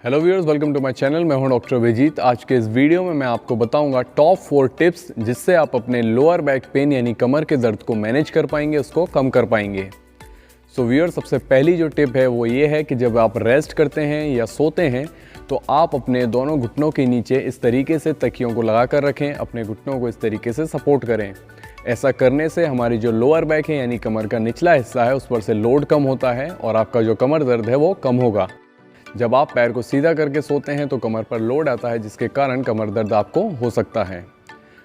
Hello viewers, welcome to my channel. मैं हूं doctor Abhijit. आज के इस वीडियो में मैं आपको बताऊंगा टॉप 4 टिप्स जिससे आप अपने लोअर बैक पेन यानी कमर के दर्द को मैनेज कर पाएंगे, उसको कम कर पाएंगे। सो व्यूअर्स, सबसे पहली जो टिप है वो ये है कि जब आप रेस्ट करते हैं या सोते हैं तो आप अपने दोनों घुटनों के नीचे इस तरीके से तकियों को लगा कर रखें, अपने घुटनों को इस तरीके से सपोर्ट करें। ऐसा करने से हमारी जो लोअर बैक है यानी कमर का निचला हिस्सा है उस पर से लोड कम होता है और आपका जो कमर दर्द है वो कम होगा। जब आप पैर को सीधा करके सोते हैं तो कमर पर लोड आता है जिसके कारण कमर दर्द आपको हो सकता है।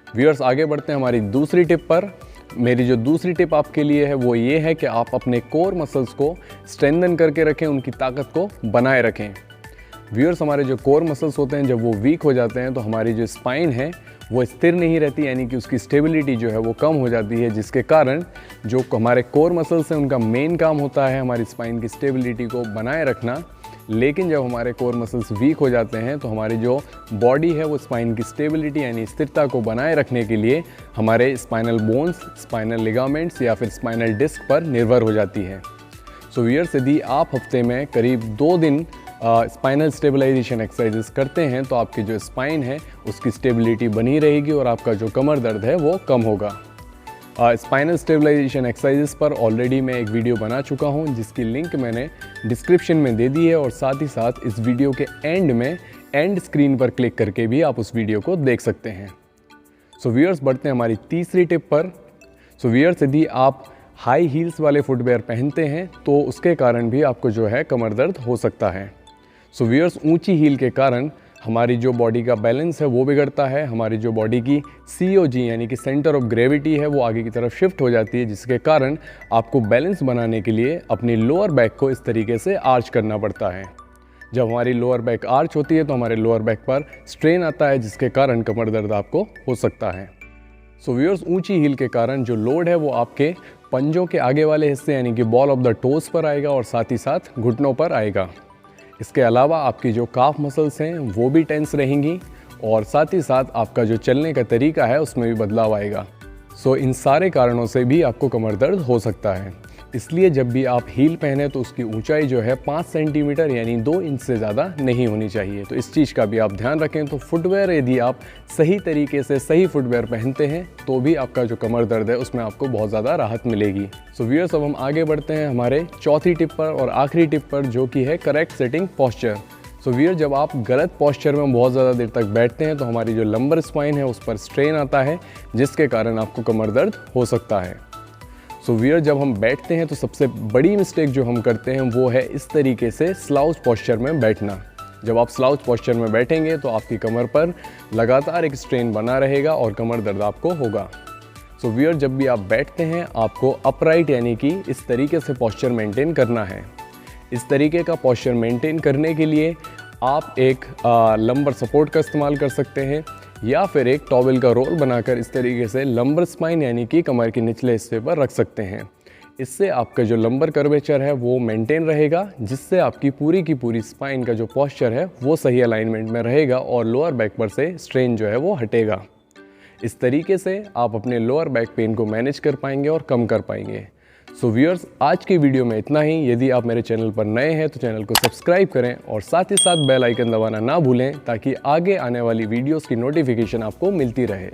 व्यूअर्स, आगे बढ़ते हैं हमारी दूसरी टिप पर। मेरी जो दूसरी टिप आपके लिए है वो ये है कि आप अपने कोर मसल्स को स्ट्रेंथन करके रखें, उनकी ताकत को बनाए रखें। व्यूअर्स, हमारे जो कोर मसल्स होते हैं जब वो वीक हो जाते हैं तो हमारी जो स्पाइन है वो स्थिर नहीं रहती, यानी कि उसकी स्टेबिलिटी जो है वो कम हो जाती है, जिसके कारण जो हमारे कोर मसल्स हैं उनका मेन काम होता है हमारी स्पाइन की स्टेबिलिटी को बनाए रखना। लेकिन जब हमारे कोर मसल्स वीक हो जाते हैं तो हमारी जो बॉडी है वो स्पाइन की स्टेबिलिटी यानी स्थिरता को बनाए रखने के लिए हमारे स्पाइनल बोन्स, स्पाइनल लिगामेंट्स या फिर स्पाइनल डिस्क पर निर्भर हो जाती है। सो व्यूअर्स, यदि आप हफ्ते में करीब 2 दिन स्पाइनल स्टेबलाइजेशन एक्सरसाइजेस करते हैं तो आपकी जो स्पाइन है उसकी स्टेबिलिटी बनी रहेगी और आपका जो कमर दर्द है वो कम होगा। स्पाइनल स्टेबलाइजेशन एक्सरसाइजेस पर ऑलरेडी मैं एक वीडियो बना चुका हूं जिसकी लिंक मैंने डिस्क्रिप्शन में दे दी है और साथ ही साथ इस वीडियो के एंड में एंड स्क्रीन पर क्लिक करके भी आप उस वीडियो को देख सकते हैं। सो व्यूअर्स, बढ़ते हैं हमारी तीसरी टिप पर। सो व्यूअर्स, यदि आप हाई हील्स वाले फुटवेयर पहनते हैं तो उसके कारण भी आपको जो है कमर दर्द हो सकता है। सो व्यूअर्स, ऊंची हील के कारण हमारी जो बॉडी का बैलेंस है वो बिगड़ता है, हमारी जो बॉडी की COG यानी कि सेंटर ऑफ ग्रेविटी है वो आगे की तरफ शिफ्ट हो जाती है, जिसके कारण आपको बैलेंस बनाने के लिए अपनी लोअर बैक को इस तरीके से आर्च करना पड़ता है। जब हमारी लोअर बैक आर्च होती है तो हमारे लोअर बैक पर स्ट्रेन आता है जिसके कारण कमर दर्द आपको हो सकता है। सो व्यूअर्स, ऊंची हील के कारण जो लोड है वो आपके पंजों के आगे वाले हिस्से यानी कि बॉल ऑफ द टोज पर आएगा और साथ ही साथ घुटनों पर आएगा। इसके अलावा आपकी जो काफ मसल्स हैं वो भी टेंस रहेंगी और साथ ही साथ आपका जो चलने का तरीका है उसमें भी बदलाव आएगा। सो इन सारे कारणों से भी आपको कमर दर्द हो सकता है। इसलिए जब भी आप हील पहने तो उसकी ऊंचाई जो है 5 सेंटीमीटर यानी 2 इंच से ज़्यादा नहीं होनी चाहिए। तो इस चीज़ का भी आप ध्यान रखें। तो फुटवेयर यदि आप सही तरीके से सही फुटवेयर पहनते हैं तो भी आपका जो कमर दर्द है उसमें आपको बहुत ज़्यादा राहत मिलेगी। सो व्यूअर्स, अब हम आगे बढ़ते हैं हमारे चौथी टिप पर और आखिरी टिप पर, जो कि है correct sitting posture. So viewers, जब आप गलत पोस्चर में बहुत ज़्यादा देर तक बैठते हैं तो हमारी जो लंबर स्पाइन है उस पर स्ट्रेन आता है जिसके कारण आपको कमर दर्द हो सकता है। सो व्यूअर्स, जब हम बैठते हैं तो सबसे बड़ी मिस्टेक जो हम करते हैं वो है इस तरीके से स्लाउच पोस्चर में बैठना। जब आप स्लाउच पोस्चर में बैठेंगे तो आपकी कमर पर लगातार एक स्ट्रेन बना रहेगा और कमर दर्द आपको होगा। सो व्यूअर्स, जब भी आप बैठते हैं आपको अपराइट यानी कि इस तरीके से पोस्चर मेंटेन करना है। इस तरीके का पोस्चर मेंटेन करने के लिए आप एक लंबर सपोर्ट का इस्तेमाल कर सकते हैं या फिर एक टॉवेल का रोल बनाकर इस तरीके से लंबर स्पाइन यानी कि कमर के निचले हिस्से पर रख सकते हैं। इससे आपका जो लंबर कर्वेचर है वो मेंटेन रहेगा, जिससे आपकी पूरी की पूरी स्पाइन का जो पोस्चर है वो सही अलाइनमेंट में रहेगा और लोअर बैक पर से स्ट्रेन जो है वो हटेगा। इस तरीके से आप अपने लोअर बैक पेन को मैनेज कर पाएंगे और कम कर पाएंगे। सो व्यूअर्स, आज की वीडियो में इतना ही। यदि आप मेरे चैनल पर नए हैं तो चैनल को सब्सक्राइब करें और साथ ही साथ बेल आइकन दबाना ना भूलें ताकि आगे आने वाली वीडियोस की नोटिफिकेशन आपको मिलती रहे।